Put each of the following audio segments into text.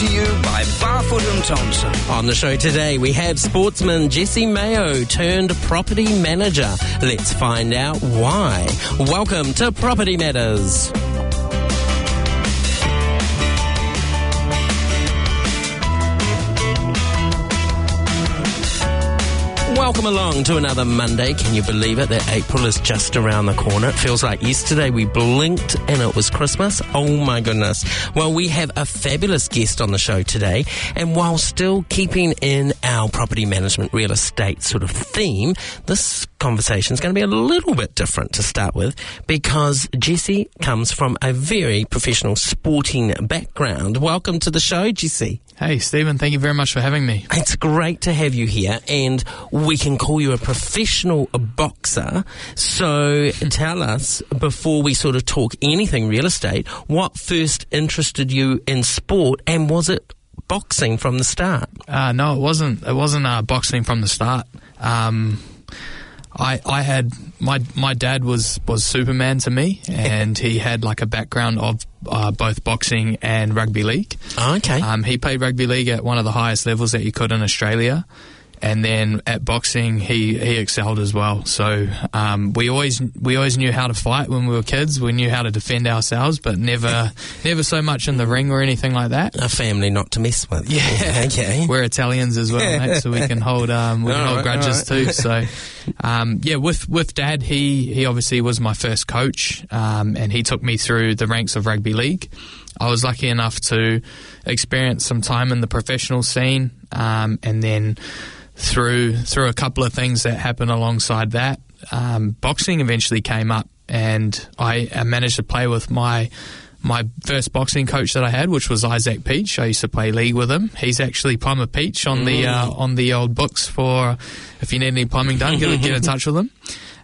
to you by Barfoot and Thompson. On the show today, we have sportsman Jesse Maio turned property manager. Let's find out why. Welcome to Property Matters. Welcome along to another Monday. Can you believe it that April is just around the corner? It feels like yesterday we blinked and it was Christmas. Oh my goodness. Well, we have a fabulous guest on the show today, and while still keeping in our property management real estate sort of theme, this conversation is going to be a little bit different to start with, because Jesse comes from a very professional sporting background. Welcome to the show, Jesse. Hey, Stephen, thank you very much for having me. It's great to have you here, and we can call you a professional boxer. So tell us, before we sort of talk anything real estate, what first interested you in sport, and was it boxing from the start? No, it wasn't. It wasn't boxing from the start. I had my dad was Superman to me, and he had like a background of both boxing and rugby league. Oh, okay. He played rugby league at one of the highest levels that you could in Australia, and then at boxing he excelled as well. So we always knew how to fight when we were kids. We knew how to defend ourselves, but never so much in the ring or anything like that. A family not to mess with. Yeah, okay. We're Italians as well, mate, so we can hold grudges too. So with Dad, he obviously was my first coach, and he took me through the ranks of rugby league. I was lucky enough to experience some time in the professional scene, and then through a couple of things that happened alongside that, boxing eventually came up, and I managed to play with my first boxing coach that I had, which was Isaac Peach. I used to play league with him. He's actually Plumber Peach on the old books for if you need any plumbing done, get in touch with him.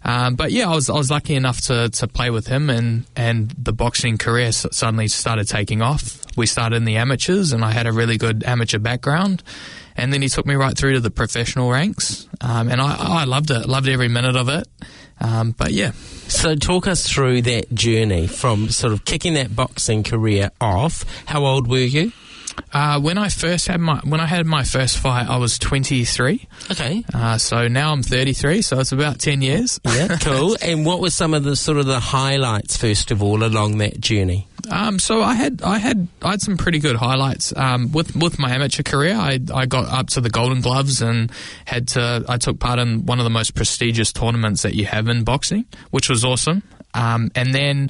But yeah, I was lucky enough to play with him, and the boxing career suddenly started taking off. We started in the amateurs, and I had a really good amateur background. And then he took me right through to the professional ranks, and I loved it. Loved every minute of it. But yeah. So talk us through that journey from sort of kicking that boxing career off. How old were you? When I had my first fight, I was 23. Okay. So now I'm 33, so it's about 10 years. Yeah, cool. And what were some of the sort of the highlights, first of all, along that journey? So I had some pretty good highlights. With my amateur career, I got up to the Golden Gloves and I took part in one of the most prestigious tournaments that you have in boxing, which was awesome. And then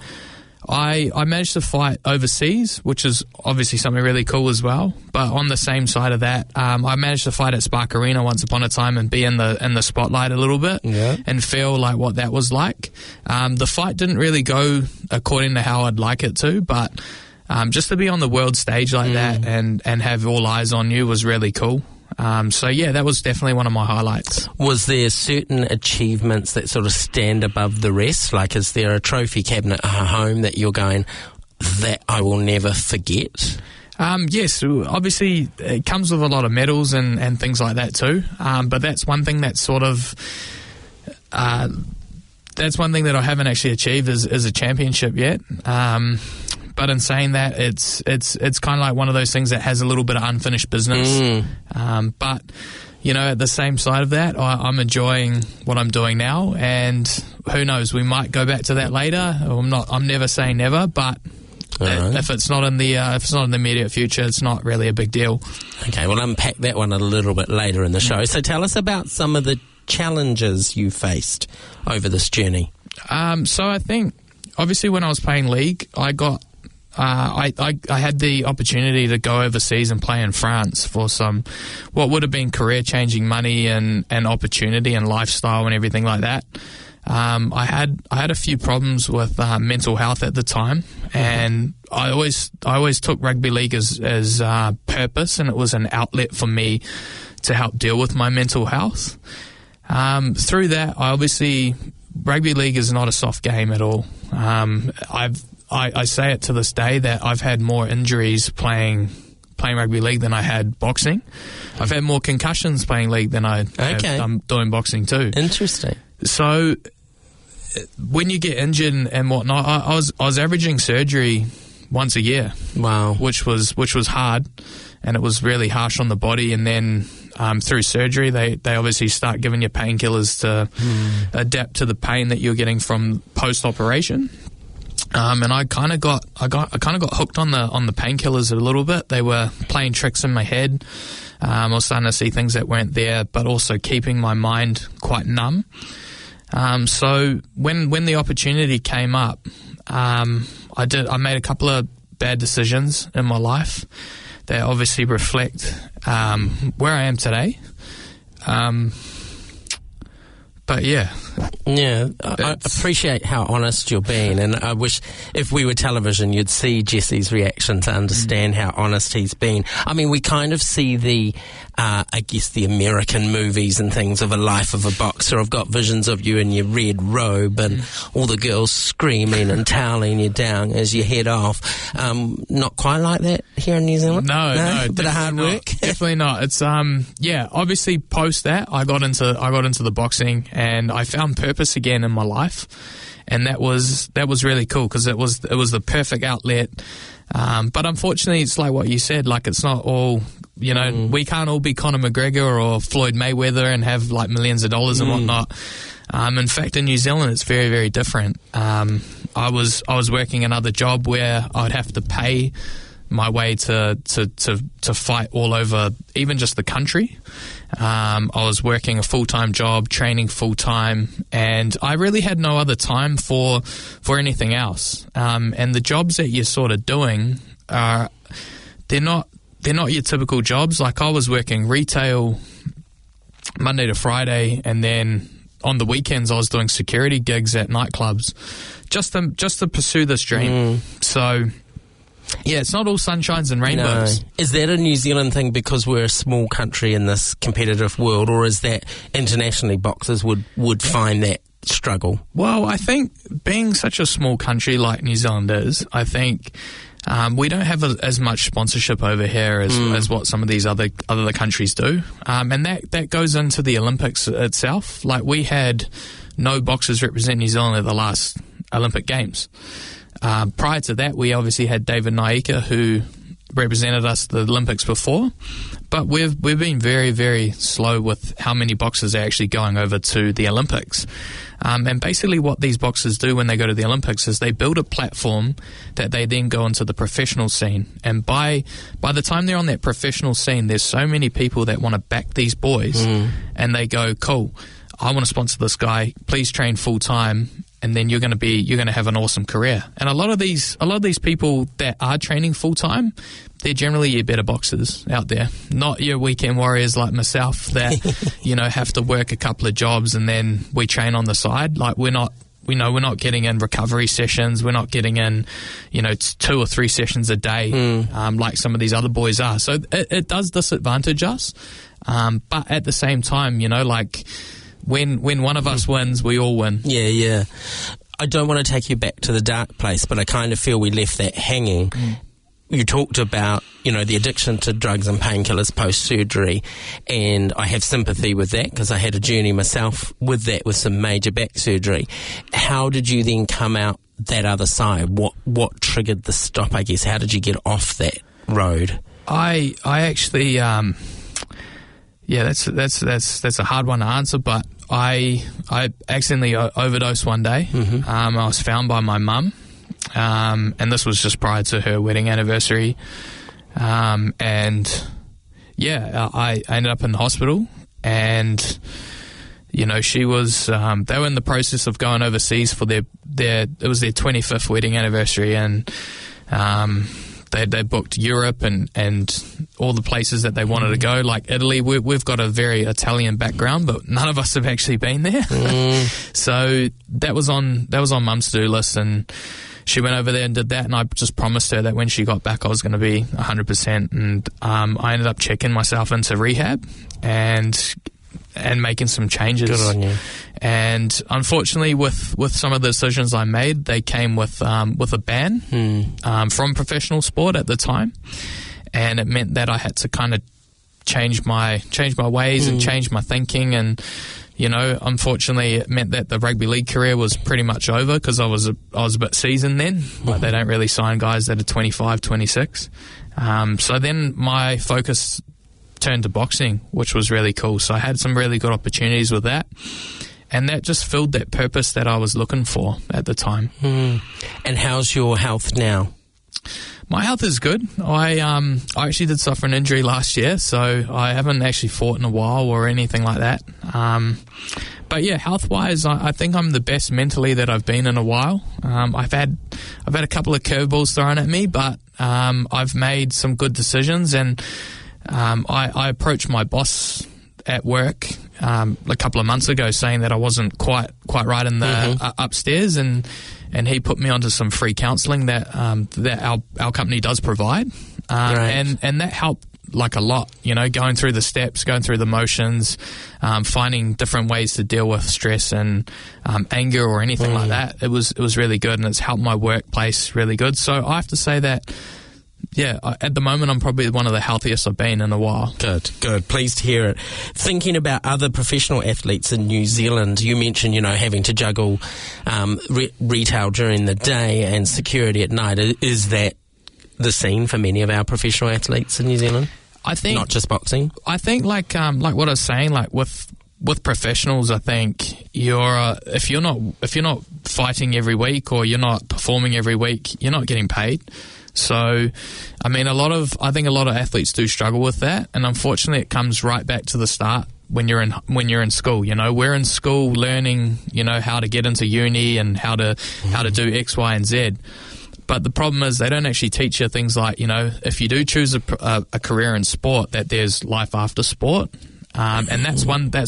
I managed to fight overseas, which is obviously something really cool as well. But on the same side of that, I managed to fight at Spark Arena once upon a time and be in the spotlight a little bit, and feel like what that was like. The fight didn't really go according to how I'd like it to, but just to be on the world stage like that and have all eyes on you was really cool. So yeah, that was definitely one of my highlights. Was there certain achievements that sort of stand above the rest? Like, is there a trophy cabinet at home that you're going, that I will never forget? Yes, obviously it comes with a lot of medals and things like that too. But that's one thing that's sort of that's one thing that I haven't actually achieved is a championship yet. But in saying that, it's kind of like one of those things that has a little bit of unfinished business. But you know, at the same side of that, I'm enjoying what I'm doing now, and who knows, we might go back to that later. I'm never saying never, but if it's not in the immediate future, it's not really a big deal. Okay, we'll unpack that one a little bit later in the show. So tell us about some of the challenges you faced over this journey. So I think obviously when I was playing league, I had the opportunity to go overseas and play in France for some what would have been career-changing money and opportunity and lifestyle and everything like that. I had a few problems with mental health at the time, and I always took rugby league as purpose, and it was an outlet for me to help deal with my mental health. Through that, rugby league is not a soft game at all. I say it to this day that I've had more injuries playing rugby league than I had boxing. I've had more concussions playing league than I have doing boxing too. Interesting. So when you get injured and whatnot, I was averaging surgery once a year. Wow. Which was hard, and it was really harsh on the body. And then through surgery, they obviously start giving you painkillers to adapt to the pain that you're getting from post-operation. And I kind of got hooked on the painkillers a little bit. They were playing tricks in my head. I was starting to see things that weren't there, but also keeping my mind quite numb. So when the opportunity came up, I made a couple of bad decisions in my life that obviously reflect where I am today. But yeah. Yeah, I appreciate how honest you're being, and I wish if we were television you'd see Jesse's reaction to understand how honest he's been. I mean, we kind of see the American movies and things of a life of a boxer. I've got visions of you in your red robe and all the girls screaming and toweling you down as you head off. Not quite like that here in New Zealand? No, bit of hard work? Definitely not. It's obviously post that I got into the boxing, and I found purpose again in my life, and that was really cool because it was the perfect outlet. But unfortunately, it's like what you said, like it's not all, we can't all be Conor McGregor or Floyd Mayweather and have like millions of dollars and whatnot. In fact, in New Zealand, it's very, very different. I was working another job where I'd have to pay my way to fight all over, even just the country. I was working a full-time job, training full-time, and I really had no other time for anything else. And the jobs that you're sort of doing they're not your typical jobs. Like I was working retail Monday to Friday, and then on the weekends I was doing security gigs at nightclubs just to pursue this dream. So yeah, it's not all sunshines and rainbows. No. Is that a New Zealand thing because we're a small country in this competitive world, or is that internationally boxers would find that struggle? Well, I think being such a small country like New Zealand is, I think we don't have as much sponsorship over here as what some of these other countries do. And that goes into the Olympics itself. Like we had no boxers represent New Zealand at the last Olympic Games. Prior to that, we obviously had David Naika, who represented us at the Olympics before, but we've been very, very slow with how many boxers are actually going over to the Olympics. And basically what these boxers do when they go to the Olympics is they build a platform that they then go into the professional scene. And by the time they're on that professional scene, there's so many people that want to back these boys, and they go, cool, I want to sponsor this guy, please train full time, and then you're going to have an awesome career. And a lot of these people that are training full time, they're generally your better boxers out there, not your weekend warriors like myself that have to work a couple of jobs and then we train on the side. Like we're not getting in recovery sessions, we're not getting in 2 or 3 sessions a day like some of these other boys are. So it does disadvantage us, but at the same time, like when one of us wins, we all win. Yeah. I don't want to take you back to the dark place, but I kind of feel we left that hanging. You talked about, the addiction to drugs and painkillers post-surgery, and I have sympathy with that because I had a journey myself with that, with some major back surgery. How did you then come out that other side? What triggered the stop, I guess? How did you get off that road? I actually, that's a hard one to answer, but I accidentally overdosed one day. I was found by my mum, and this was just prior to her wedding anniversary. I ended up in the hospital, and she was they were in the process of going overseas for it was their 25th wedding anniversary, and they booked Europe and all the places that they wanted to go, like Italy. We've got a very Italian background, but none of us have actually been there. So that was on Mum's to-do list, and she went over there and did that, and I just promised her that when she got back I was going to be 100%, and I ended up checking myself into rehab and making some changes. Good on you. And unfortunately, with some of the decisions I made, they came with a ban from professional sport at the time, and it meant that I had to kind of change my ways and change my thinking, and unfortunately it meant that the rugby league career was pretty much over because I was a bit seasoned then. Like they don't really sign guys that are 25, 26. So then my focus turned to boxing, which was really cool. So I had some really good opportunities with that. And that just filled that purpose that I was looking for at the time. And how's your health now? My health is good. I actually did suffer an injury last year, so I haven't actually fought in a while or anything like that. But yeah, health-wise, I think I'm the best mentally that I've been in a while. I've had a couple of curveballs thrown at me, but I've made some good decisions, and I approached my boss at work a couple of months ago saying that I wasn't quite right in the upstairs, and he put me onto some free counselling that our company does provide, and that helped like a lot, going through the steps, going through the motions, finding different ways to deal with stress and anger or anything like that. It was really good, and it's helped my workplace really good. So I have to say that, yeah, at the moment I'm probably one of the healthiest I've been in a while. Good. Pleased to hear it. Thinking about other professional athletes in New Zealand, you mentioned, having to juggle retail during the day and security at night. Is that the scene for many of our professional athletes in New Zealand? I think not just boxing. I think like what I was saying, like with professionals, I think if you're not fighting every week or you're not performing every week, you're not getting paid. So, I mean, I think a lot of athletes do struggle with that, and unfortunately, it comes right back to the start when you're in school. We're in school learning, how to get into uni and how to do X, Y, and Z. But the problem is they don't actually teach you things like, if you do choose a career in sport, that there's life after sport. And that's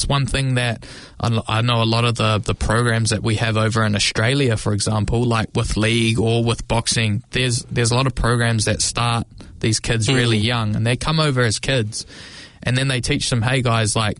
one thing that I know a lot of the programs that we have over in Australia, for example, like with league or with boxing, there's a lot of programs that start these kids really young, and they come over as kids, and then they teach them, hey guys, like,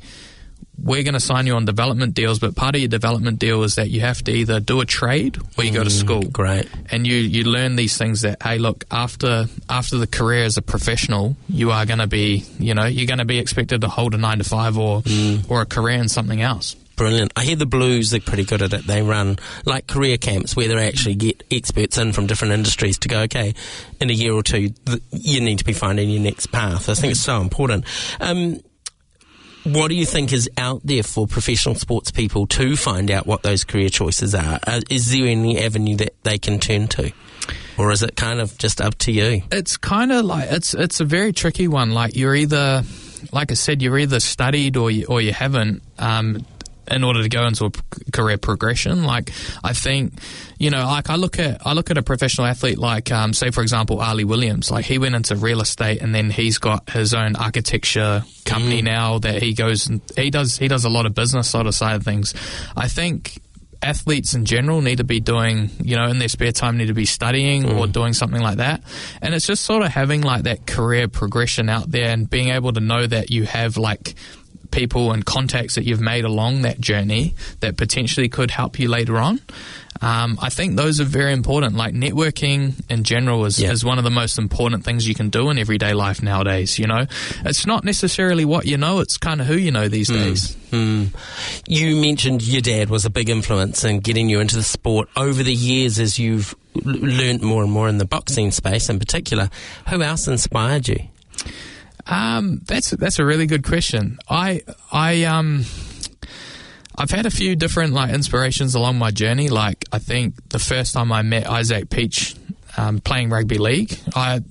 we're going to sign you on development deals, but part of your development deal is that you have to either do a trade or you go to school. Great. And you learn these things that, hey, look, after the career as a professional, you are going to be, you're going to be expected to hold a 9-to-5 or a career in something else. Brilliant. I hear the Blues are pretty good at it. They run like career camps where they actually get experts in from different industries to go, okay, in a year or two, you need to be finding your next path. I think it's so important. What do you think is out there for professional sports people to find out what those career choices are? Is there any avenue that they can turn to? Or is it kind of just up to you? It's kind of like, it's a very tricky one. Like you're either, like I said, you're either studied or you haven't, in order to go into a career progression. Like I think, like I look at a professional athlete like, say for example, Ali Williams. Like he went into real estate and then he's got his own architecture company now that he goes and he does a lot of business sort of side of things. I think athletes in general need to be doing, in their spare time, need to be studying or doing something like that. And it's just sort of having like that career progression out there and being able to know that you have like people and contacts that you've made along that journey that potentially could help you later on. I think those are very important. Like networking in general is one of the most important things you can do in everyday life nowadays. It's not necessarily what you know, it's kind of who you know these days. You mentioned your dad was a big influence in getting you into the sport. Over the years, as you've learnt more and more in the boxing space in particular, who else inspired you? That's a really good question. I've had a few different like inspirations along my journey. Like I think the first time I met Isaac Peach, playing rugby league, I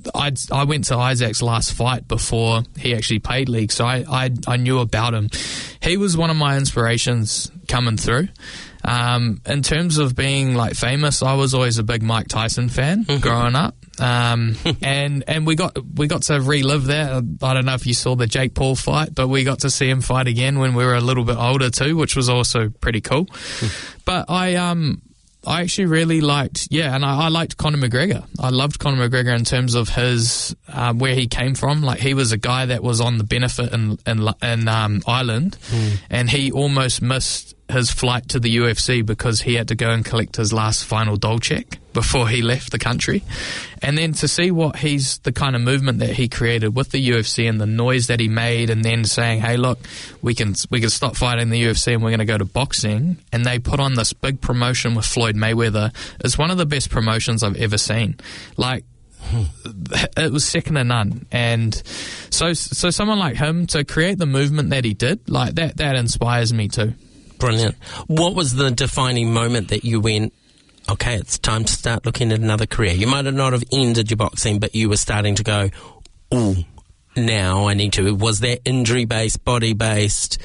went to Isaac's last fight before he actually played league, so I knew about him. He was one of my inspirations coming through. In terms of being like famous, I was always a big Mike Tyson fan growing up. And we got to relive that. I don't know if you saw the Jake Paul fight, but we got to see him fight again when we were a little bit older too, which was also pretty cool. But I actually really liked, and I liked Conor McGregor. I loved Conor McGregor in terms of his where he came from. Like he was a guy that was on the benefit in Ireland, and he almost missed his flight to the UFC because he had to go and collect his last final dole check. before he left the country. And then to see what the kind of movement that he created with the UFC and the noise that he made, and then saying, hey, look, we can stop fighting the UFC and we're going to go to boxing. And they put on this big promotion with Floyd Mayweather. It's one of the best promotions I've ever seen. Like, it was second to none. And so someone like him, to create the movement that he did, like that inspires me too. Brilliant. What was the defining moment that you went, okay, it's time to start looking at another career? You might have not have ended your boxing, but you were starting to go, oh, now I need to. Was that injury-based, body-based,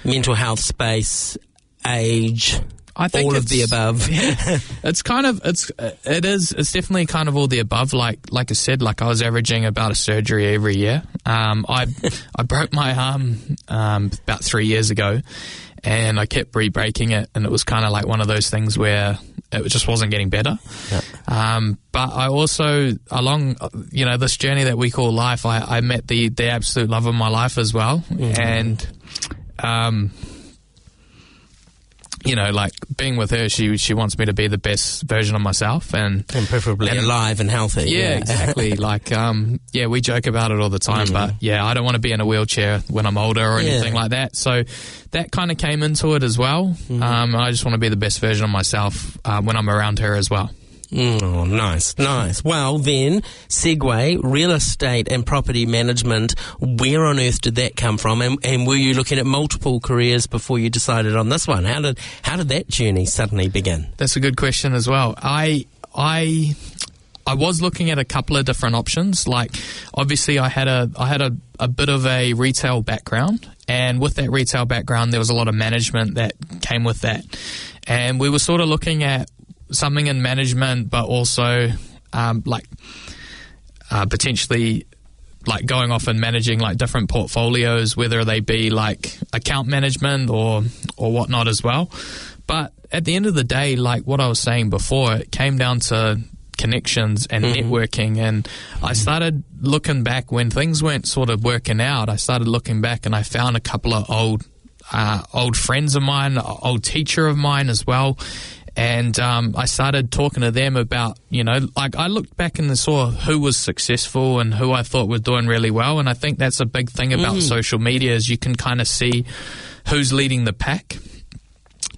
mental health space, age, I think all of the above? Yeah, it's definitely kind of all the above. Like I said, like I was averaging about a surgery every year. I broke my arm about 3 years ago, and I kept re-breaking it, and it was kind of like one of those things where it just wasn't getting better. Yeah. But I also, along this journey that we call life, I met the absolute love of my life as well. Mm-hmm. And like being with her, she wants me to be the best version of myself, and preferably alive and healthy. Yeah, exactly. Like, we joke about it all the time, but I don't want to be in a wheelchair when I'm older or anything like that. So that kind of came into it as well. I just want to be the best version of myself when I'm around her as well. Oh, nice. Well, then, segue, real estate and property management, where on earth did that come from? And were you looking at multiple careers before you decided on this one? How did that journey suddenly begin? That's a good question as well. I was looking at a couple of different options. Like, obviously, I had a bit of a retail background, and with that retail background, there was a lot of management that came with that. And we were sort of looking at something in management, but also potentially like going off and managing like different portfolios, whether they be like account management or whatnot as well. But at the end of the day, like what I was saying before, it came down to connections and networking. And I started looking back when things weren't sort of working out. I started looking back and I found a couple of old friends of mine, old teacher of mine as well. And I started talking to them about, like I looked back and saw who was successful and who I thought was doing really well. And I think that's a big thing about social media, is you can kind of see who's leading the pack.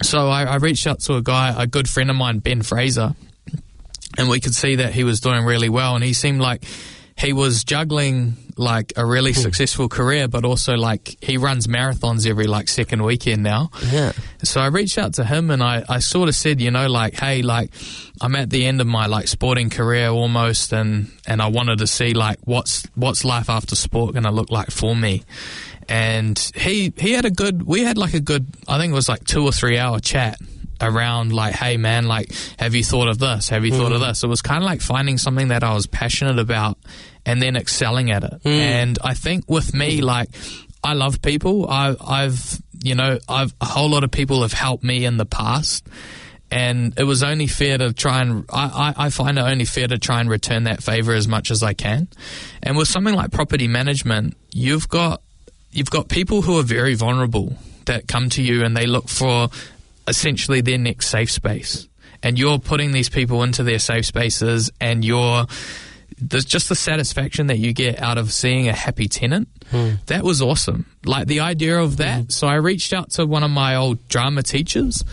So I reached out to a good friend of mine, Ben Fraser, and we could see that he was doing really well. And he seemed like he was juggling like a really successful career, but also like he runs marathons every like second weekend now. Yeah. So I reached out to him and I sort of said, like, hey, like I'm at the end of my like sporting career almost, and I wanted to see like what's life after sport going to look like for me. And we had a good, I think it was like 2 or 3 hour chat around like, hey man, like, have you thought of this? Have you thought of this? It was kind of like finding something that I was passionate about and then excelling at it. And I think with me, like, I love people. I've a whole lot of people have helped me in the past, and it was only fair to try and, I find it only fair to try and return that favor as much as I can. And with something like property management, you've got people who are very vulnerable that come to you and they look for essentially their next safe space, and you're putting these people into their safe spaces, and there's just the satisfaction that you get out of seeing a happy tenant. That was awesome, like the idea of that. So I reached out to one of my old drama teachers,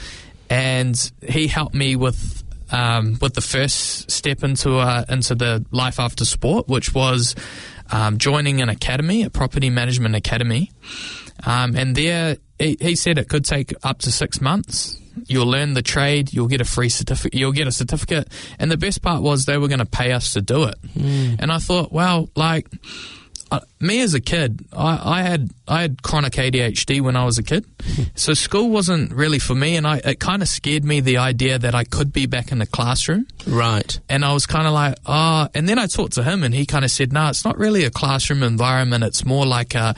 and he helped me with the first step into the life after sport, which was joining an academy, a property management academy. And there, he said it could take up to 6 months. You'll learn the trade. You'll get a free certificate. You'll get a certificate. And the best part was they were going to pay us to do it. And I thought, well, like me as a kid, I had chronic ADHD when I was a kid. So school wasn't really for me. And it kind of scared me, the idea that I could be back in the classroom. Right. And I was kind of like, and then I talked to him and he kind of said, no, it's not really a classroom environment. It's more like a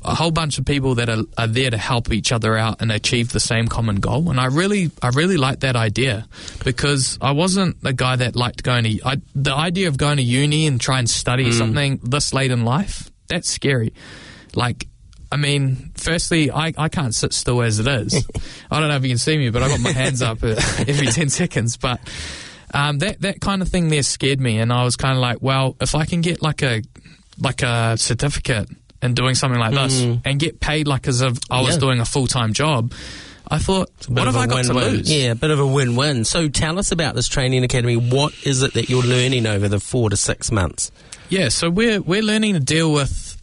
whole bunch of people that are there to help each other out and achieve the same common goal. And I really liked that idea, because I wasn't a guy that liked the idea of going to uni and try and study something this late in life, that's scary. Like, I mean, firstly, I can't sit still as it is. I don't know if you can see me, but I got my hands up every 10 seconds. But That kind of thing there scared me, and I was kind of like, well, if I can get like a certificate in doing something like this and get paid like as if I was doing a full-time job, I thought, what have I got to lose? Yeah, a bit of a win-win. So tell us about this training academy. What is it that you're learning over the 4 to 6 months? Yeah, so we're learning to deal with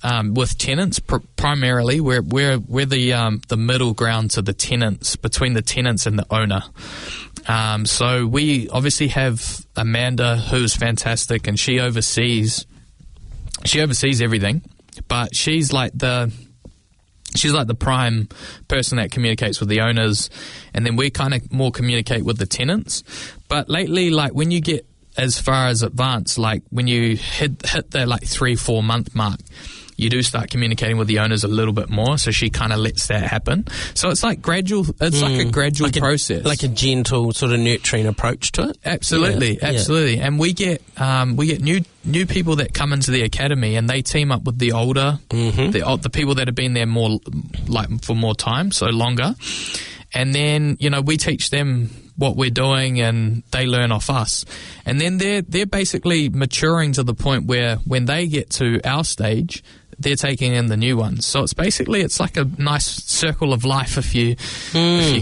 tenants primarily. We're the middle ground to the tenants, between the tenants and the owner. So we obviously have Amanda, who's fantastic, and she oversees everything. But she's like the prime person that communicates with the owners, and then we kind of more communicate with the tenants. But lately, like when you get as far as advanced, like when you hit the like 3-4 month mark, you do start communicating with the owners a little bit more, so she kind of lets that happen. So it's like gradual. It's like a gradual process, like a gentle sort of nurturing approach to it. Absolutely. And we get new people that come into the academy, and they team up with the older, the people that have been there more, like for more time, so longer. And then we teach them what we're doing, and they learn off us. And then they're basically maturing to the point where when they get to our stage, they're taking in the new ones. So it's like a nice circle of life if you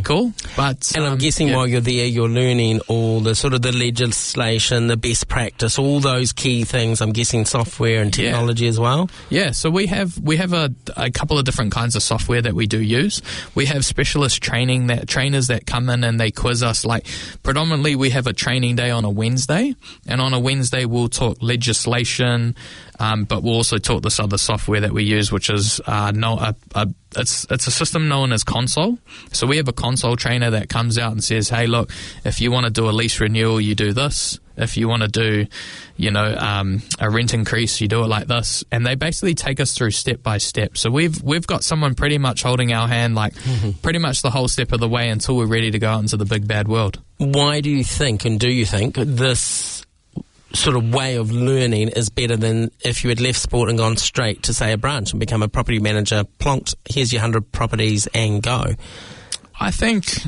call. But and I'm guessing while you're there, you're learning all the sort of the legislation, the best practice, all those key things. I'm guessing software and technology as well. Yeah. So we have a couple of different kinds of software that we do use. We have specialist trainers that come in and they quiz us. Like predominantly, we have a training day on a Wednesday, and on a Wednesday we'll talk legislation. But we'll also talk this other software that we use, which is it's a system known as Console. So we have a Console trainer that comes out and says, hey, look, if you want to do a lease renewal, you do this. If you want to do, a rent increase, you do it like this. And they basically take us through step by step. So we've got someone pretty much holding our hand, like pretty much the whole step of the way until we're ready to go out into the big bad world. Why do you think this sort of way of learning is better than if you had left sport and gone straight to, say, a branch and become a property manager, plonked, here's your 100 properties and go? I think,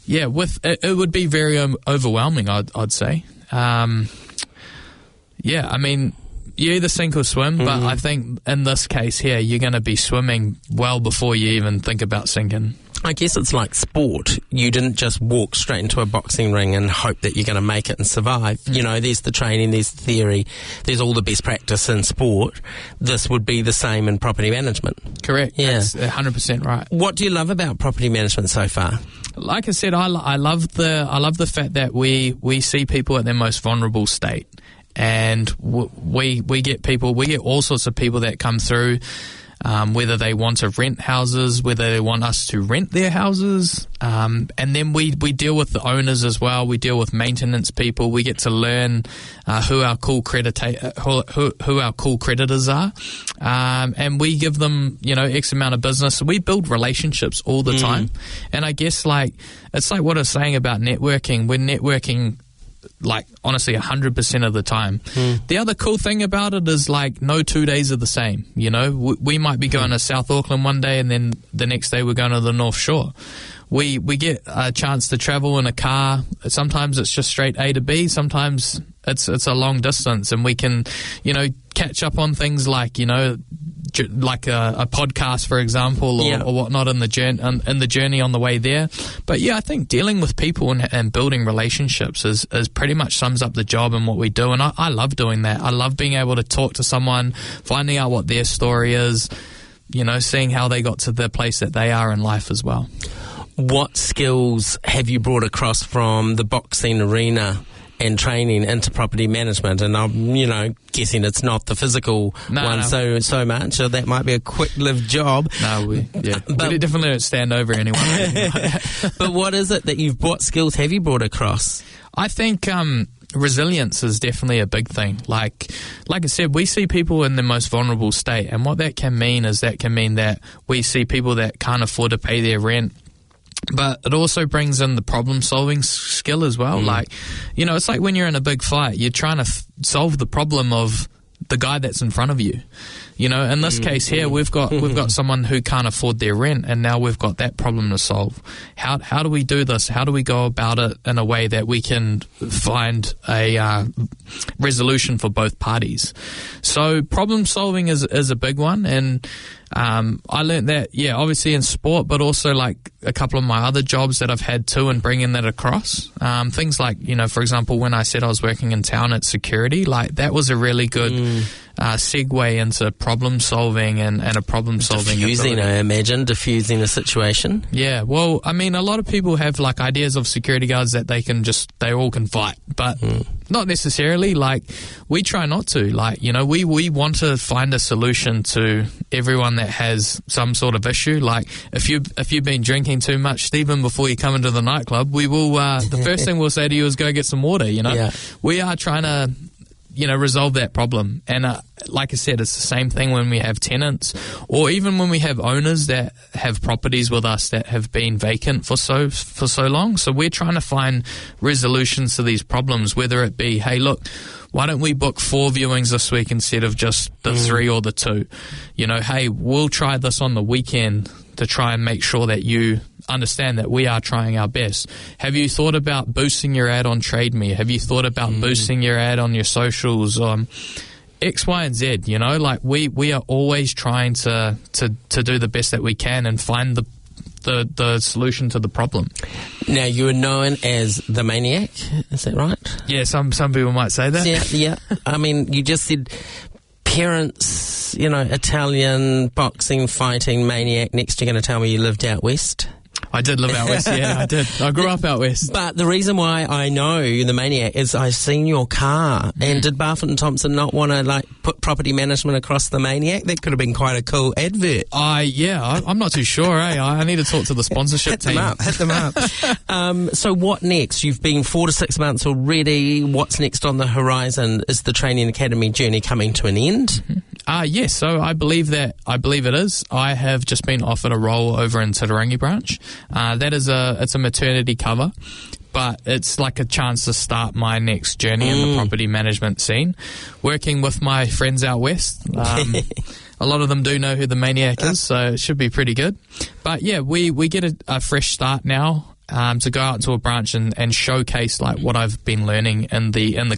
it would be very overwhelming, I'd say. You either sink or swim, but I think in this case here, you're going to be swimming well before you even think about sinking. I guess it's like sport. You didn't just walk straight into a boxing ring and hope that you're going to make it and survive. There's the training, there's the theory, there's all the best practice in sport. This would be the same in property management. Correct. Yeah. That's 100% right. What do you love about property management so far? Like I said, I love the fact that we see people at their most vulnerable state. And we get all sorts of people that come through, whether they want to rent houses, whether they want us to rent their houses. And then we deal with the owners as well. We deal with maintenance people. We get to learn who our cool creditors are. And we give them, X amount of business. We build relationships all the time. And I guess it's like what I was saying about networking. We're networking honestly 100% of the time. The other cool thing about it is no 2 days are the same. We might be going to South Auckland one day, and then the next day we're going to the North Shore. We get a chance to travel in a car. Sometimes it's just straight A to B. Sometimes it's a long distance, and we can catch up on things like a podcast, for example, or whatnot in the journey on the way there. But I think dealing with people and building relationships is pretty much sums up the job and what we do. And I love doing that. I love being able to talk to someone, finding out what their story is, seeing how they got to the place that they are in life as well. What skills have you brought across from the boxing arena and training into property management? And I'm, guessing it's not the physical one. So much. So that might be a quick-lived job. No, we definitely don't stand over anyone. But what is it that what skills have you brought across? I think resilience is definitely a big thing. Like I said, we see people in the most vulnerable state, and what that can mean that we see people that can't afford to pay their rent. But it also brings in the problem-solving skill as well. It's like when you're in a big fight, you're trying to solve the problem of the guy that's in front of you. You know, in this case here, we've got someone who can't afford their rent, and now we've got that problem to solve. How do we do this? How do we go about it in a way that we can find a resolution for both parties? So problem solving is a big one, and I learned that, obviously in sport, but also like a couple of my other jobs that I've had too, and bringing that across. Things like, you know, for example, when I said I was working in town at security, like that was a really good segue into problem solving and a problem solving diffusing, I imagine, diffusing a situation. Yeah, well, I mean, a lot of people have like ideas of security guards that they all can fight, but not necessarily. Like, we try not to. Like, you know, we want to find a solution to everyone that has some sort of issue. Like, if you've been drinking too much, Stephen, before you come into the nightclub, we will the first thing we'll say to you is go get some water. You know, we are trying to, you know, resolve that problem. And like I said, it's the same thing when we have tenants, or even when we have owners that have properties with us that have been vacant for so long. So we're trying to find resolutions to these problems, whether it be, hey, look, why don't we book 4 viewings this week instead of just the 3 or the 2? You know, hey, we'll try this on the weekend to try and make sure that you understand that we are trying our best. Have you thought about boosting your ad on Trade Me? Have you thought about boosting your ad on your socials? X, Y, and Z, you know, like we are always trying to do the best that we can and find the solution to the problem. Now, you are known as the Maniac, is that right? Yeah, some people might say that. Yeah. I mean, you just said parents, you know, Italian, boxing, fighting, maniac. Next you're going to tell me you lived out west. I did live out west, yeah, I did. I grew up out west. But the reason why I know you're the Maniac is I've seen your car. And did Barfoot & Thompson not want to, like, put property management across the Maniac? That could have been quite a cool advert. I'm not too sure, I need to talk to the sponsorship team. Hit them up. So what next? You've been 4 to 6 months already. What's next on the horizon? Is the training academy journey coming to an end? Yes, so I believe it is. I have just been offered a role over in Titirangi branch. That is it's a maternity cover, but it's like a chance to start my next journey in the property management scene, working with my friends out west. A lot of them do know who the Maniac is, so it should be pretty good. But yeah, we get a fresh start now. To go out into a branch and showcase like what I've been learning in the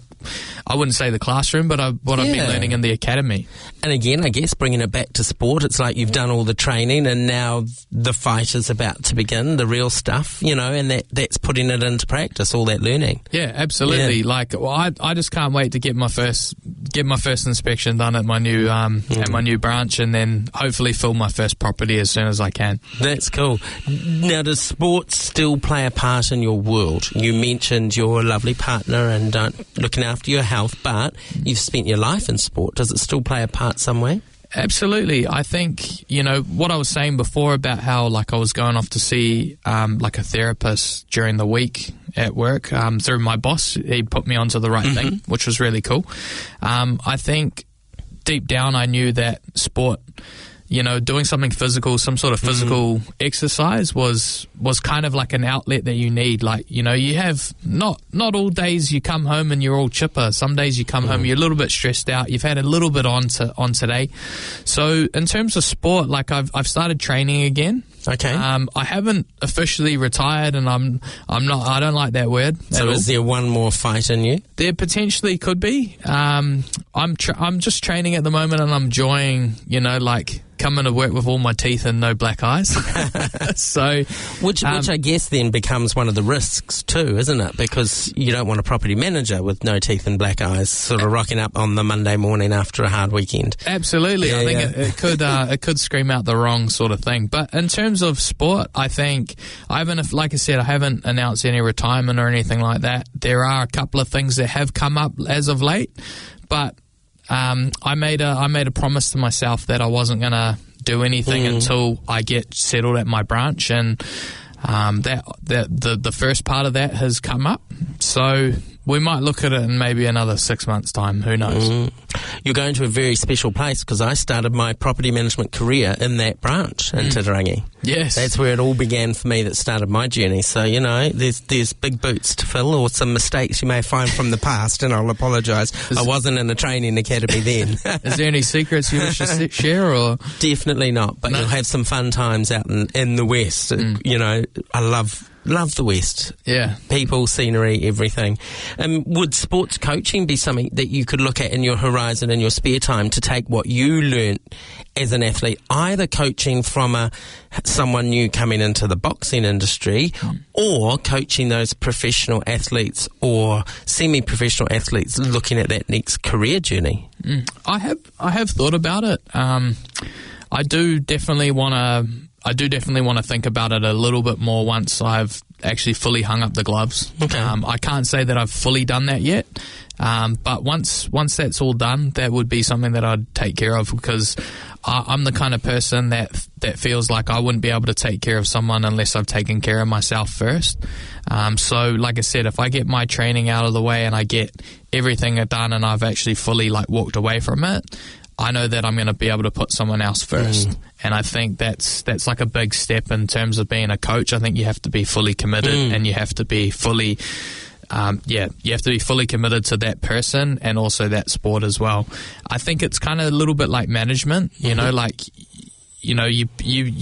I wouldn't say the classroom, but what I've been learning in the academy. And again, I guess bringing it back to sport, it's like you've done all the training and now the fight is about to begin, the real stuff, you know, and that's putting it into practice, all that learning. Yeah, absolutely. Yeah. Like, well, I just can't wait to get my first inspection done at my new at my new branch, and then hopefully fill my first property as soon as I can. That's cool. Now, does sports still play a part in your world? You mentioned your lovely partner and looking after your health, but you've spent your life in sport. Does it still play a part somewhere? Absolutely. I think, you know, what I was saying before about how, like, I was going off to see, like, a therapist during the week at work, through my boss. He put me onto the right thing, which was really cool. I think deep down I knew that sport, you know, doing something physical, some sort of physical exercise was kind of like an outlet that you need. Like, you know, you have not all days you come home and you're all chipper. Some days you come home, you're a little bit stressed out. You've had a little bit on today. So in terms of sport, like I've started training again. Okay. I haven't officially retired, and I'm not. I don't like that word. So is there one more fight in you? There potentially could be. I'm just training at the moment, and I'm enjoying, you know, like coming to work with all my teeth and no black eyes. So, which I guess then becomes one of the risks too, isn't it? Because you don't want a property manager with no teeth and black eyes sort of rocking up on the Monday morning after a hard weekend. Absolutely. Yeah, I think it could scream out the wrong sort of thing. But in terms of sport, I think I haven't announced any retirement or anything like that. There are a couple of things that have come up as of late, but I made a promise to myself that I wasn't going to do anything until I get settled at my branch, and the first part of that has come up. So We might look at it in maybe another 6 months' time. Who knows? You're going to a very special place, because I started my property management career in that branch in Titirangi. Yes. That's where it all began for me, that started my journey. So, there's big boots to fill, or some mistakes you may find from the past, and I'll apologise. I wasn't in a training academy then. Is there any secrets you wish to share? Or? Definitely not, but you'll have some fun times out in the West. I love the West. Yeah. People, scenery, everything. Would sports coaching be something that you could look at in your horizon in your spare time to take what you learnt as an athlete, either coaching from someone new coming into the boxing industry or coaching those professional athletes or semi-professional athletes looking at that next career journey? I have thought about it. I do definitely want to think about it a little bit more once I've actually fully hung up the gloves. Okay. I can't say that I've fully done that yet, but once that's all done, that would be something that I'd take care of, because I'm the kind of person that feels like I wouldn't be able to take care of someone unless I've taken care of myself first. So, like I said, if I get my training out of the way and I get everything done and I've actually fully walked away from it, I know that I'm going to be able to put someone else first. And I think that's like a big step in terms of being a coach. I think you have to be fully committed and you have to be fully, you have to be fully committed to that person and also that sport as well. I think it's kind of a little bit like management, you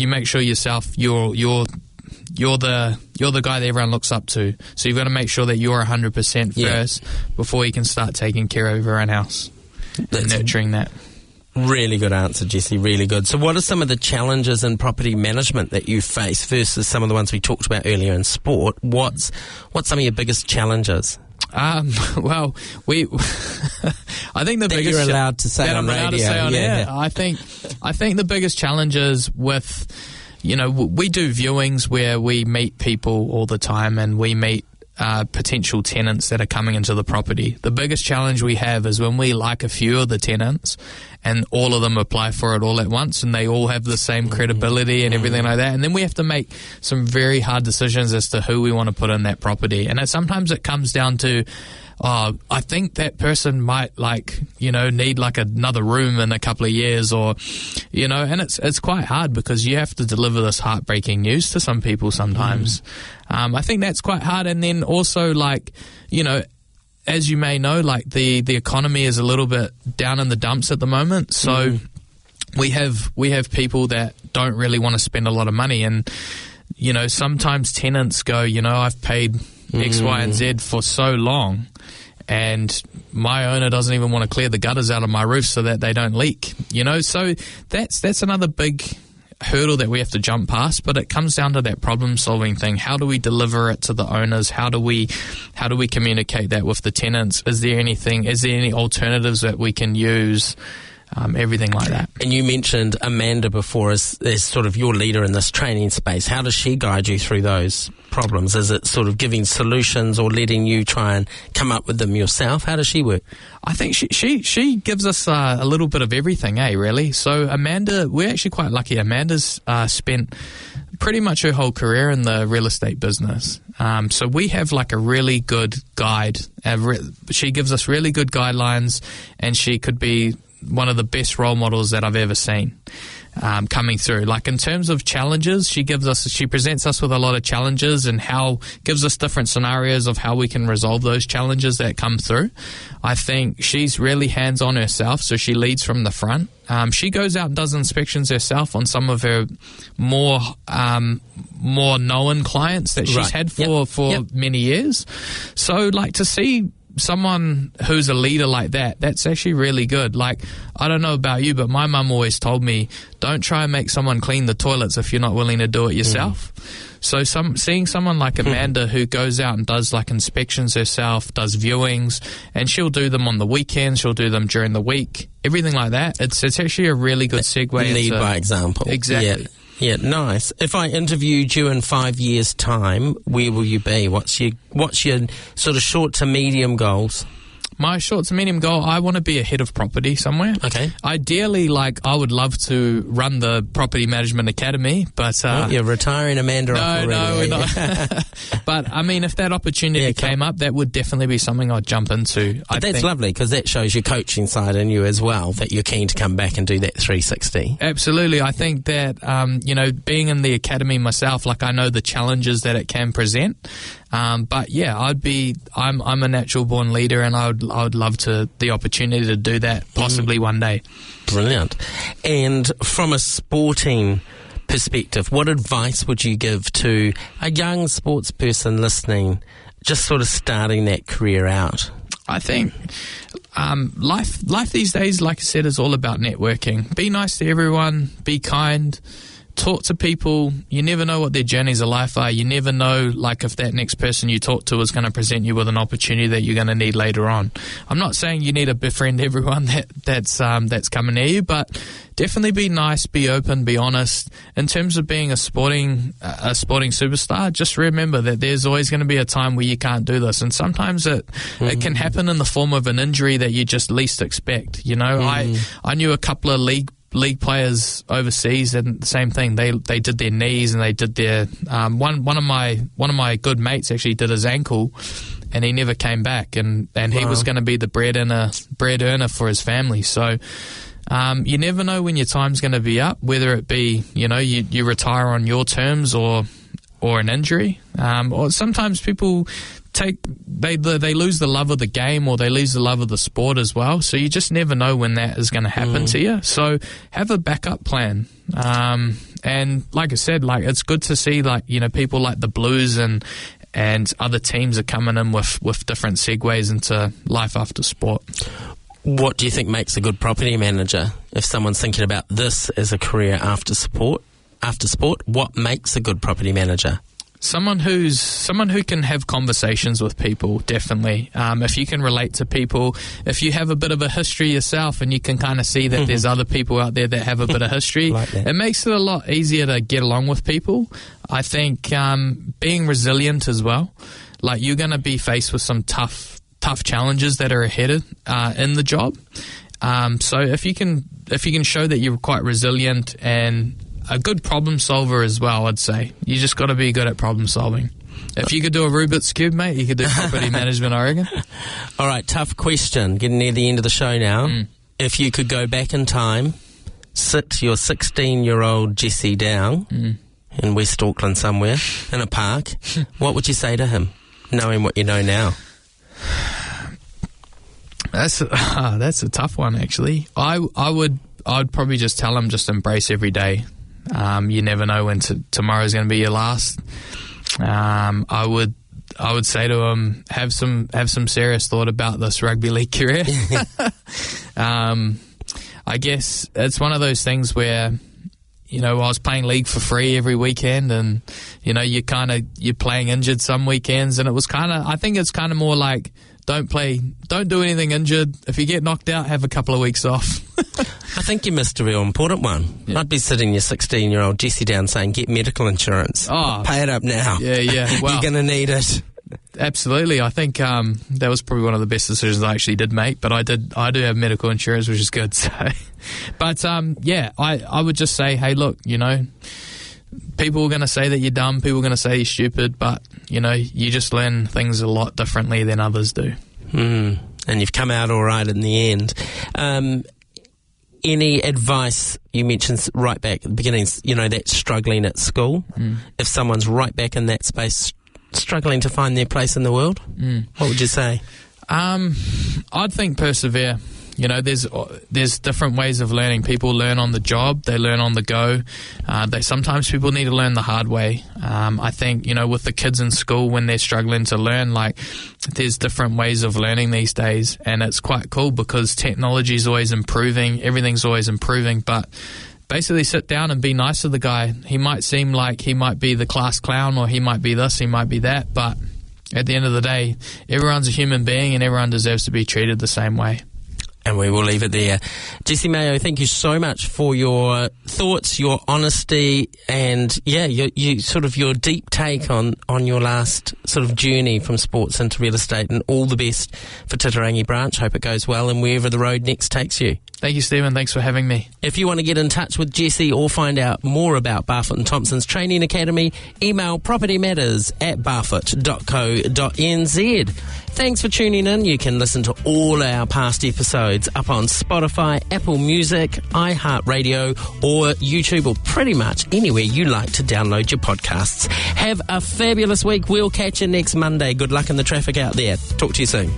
make sure yourself, you're the guy that everyone looks up to. So you've got to make sure that you're 100% first before you can start taking care of everyone else and nurturing that. Really good answer, Jesse, really good. So what are some of the challenges in property management that you face versus some of the ones we talked about earlier in sport? What's some of your biggest challenges? Well, I think the biggest you're allowed to say on radio. I think the biggest challenges with, we do viewings where we meet people all the time and we meet potential tenants that are coming into the property. The biggest challenge we have is when we like a few of the tenants and all of them apply for it all at once and they all have the same credibility and everything like that, and then we have to make some very hard decisions as to who we want to put in that property. And sometimes it comes down to, I think that person might need another room in a couple of years, or and it's quite hard because you have to deliver this heartbreaking news to some people sometimes. I think that's quite hard. And then also as you may know, the economy is a little bit down in the dumps at the moment. So we have people that don't really want to spend a lot of money, and sometimes tenants go, I've paid X, Y, and Z for so long, and my owner doesn't even want to clear the gutters out of my roof so that they don't leak. So that's another big hurdle that we have to jump past, but it comes down to that problem solving thing. How do we deliver it to the owners? How do we communicate that with the tenants? Is there any alternatives that we can use? Everything like that. And you mentioned Amanda before as sort of your leader in this training space. How does she guide you through those problems? Is it sort of giving solutions or letting you try and come up with them yourself? How does she work? I think she gives us a little bit of everything, really. So Amanda, we're actually quite lucky. Amanda's spent pretty much her whole career in the real estate business. So we have a really good guide. She gives us really good guidelines, and she could be one of the best role models that I've ever seen coming through. In terms of challenges, she presents us with a lot of challenges and gives us different scenarios of how we can resolve those challenges that come through. I think she's really hands-on herself, so she leads from the front. She goes out and does inspections herself on some of her more known clients that she's had for many years. So to see someone who's a leader like that's actually really good. I don't know about you, but my mum always told me, don't try and make someone clean the toilets if you're not willing to do it yourself. So seeing someone like Amanda who goes out and does inspections herself, does viewings, and she'll do them on the weekends, she'll do them during the week, everything like that. It's actually a really good segue. Lead by example. Exactly. Yeah, nice. If I interviewed you in 5 years' time, where will you be? What's your sort of short to medium goals? My short to medium goal, I want to be a head of property somewhere. Okay. Ideally, I would love to run the property management academy, but... you're retiring Amanda off already. No, we're not. But, I mean, if that opportunity came up, that would definitely be something I'd jump into. That's lovely, because that shows your coaching side in you as well, that you're keen to come back and do that 360. Absolutely. I think that, being in the academy myself, I know the challenges that it can present. But yeah, I'm a natural born leader, and I would love the opportunity to do that possibly one day. Brilliant. And from a sporting perspective, what advice would you give to a young sports person listening, just sort of starting that career out? I think life these days, like I said, is all about networking. Be nice to everyone, be kind, talk to people. You never know what their journeys of life are. You never know, if that next person you talk to is going to present you with an opportunity that you're going to need later on. I'm not saying you need to befriend everyone that's coming near you, but definitely be nice, be open, be honest. In terms of being a sporting superstar, just remember that there's always going to be a time where you can't do this, and sometimes it can happen in the form of an injury that you just least expect. I knew a couple of league players overseas, and the same thing. They did their knees, and they did their one of my good mates actually did his ankle, and he never came back, and he was going to be the bread earner for his family. So you never know when your time's going to be up, whether it be you retire on your terms or an injury, or sometimes people they lose the love of the game, or they lose the love of the sport as well. So you just never know when that is going to happen to you. So have a backup plan. And like I said, it's good to see people like the Blues and other teams are coming in with different segues into life after sport. What do you think makes a good property manager? If someone's thinking about this as a career after sport, what makes a good property manager? Someone who can have conversations with people, definitely. If you can relate to people, if you have a bit of a history yourself and you can kind of see that there's other people out there that have a bit of history, it makes it a lot easier to get along with people. I think being resilient as well. You're going to be faced with some tough challenges that are ahead in the job. So if you can show that you're quite resilient and a good problem solver as well, I'd say. You just got to be good at problem solving. If you could do a Rubik's Cube, mate, you could do property management, I reckon. All right, tough question. Getting near the end of the show now. If you could go back in time, sit your 16-year-old Jesse down in West Auckland somewhere, in a park, what would you say to him, knowing what you know now? That's a tough one, actually. I'd probably just tell him, just embrace every day. You never know when tomorrow's going to be your last. I would say to him, have some serious thought about this rugby league career. I guess it's one of those things where, I was playing league for free every weekend, and you're playing injured some weekends, and I think it's kind of more like, don't do anything injured. If you get knocked out, have a couple of weeks off. I think you missed a real important one. Yeah. I'd be sitting your 16-year-old Jesse down saying, get medical insurance. Oh, pay it up now. Yeah. Well, you're going to need it. Absolutely. I think that was probably one of the best decisions I actually did make, but I do have medical insurance, which is good. So, but I would just say, hey, look, people are going to say that you're dumb, people are going to say you're stupid, but you just learn things a lot differently than others do. And you've come out all right in the end. Any advice? You mentioned right back at the beginning, that struggling at school. If someone's right back in that space, struggling to find their place in the world, what would you say? I'd think persevere. There's different ways of learning. People learn on the job, they learn on the go. Sometimes people need to learn the hard way. I think, with the kids in school, when they're struggling to learn, there's different ways of learning these days, and it's quite cool because technology is always improving, everything's always improving, but basically sit down and be nice to the guy. He might seem like he might be the class clown, or he might be this, he might be that, but at the end of the day, everyone's a human being and everyone deserves to be treated the same way. And we will leave it there. Jesse Maio, thank you so much for your thoughts, your honesty, and your deep take on your last sort of journey from sports into real estate, and all the best for Titirangi branch. Hope it goes well and wherever the road next takes you. Thank you, Stephen. Thanks for having me. If you want to get in touch with Jesse or find out more about Barfoot and Thompson's Training Academy, email propertymatters@barfoot.co.nz. Thanks for tuning in. You can listen to all our past episodes up on Spotify, Apple Music, iHeartRadio, or YouTube, or pretty much anywhere you like to download your podcasts. Have a fabulous week. We'll catch you next Monday. Good luck in the traffic out there. Talk to you soon.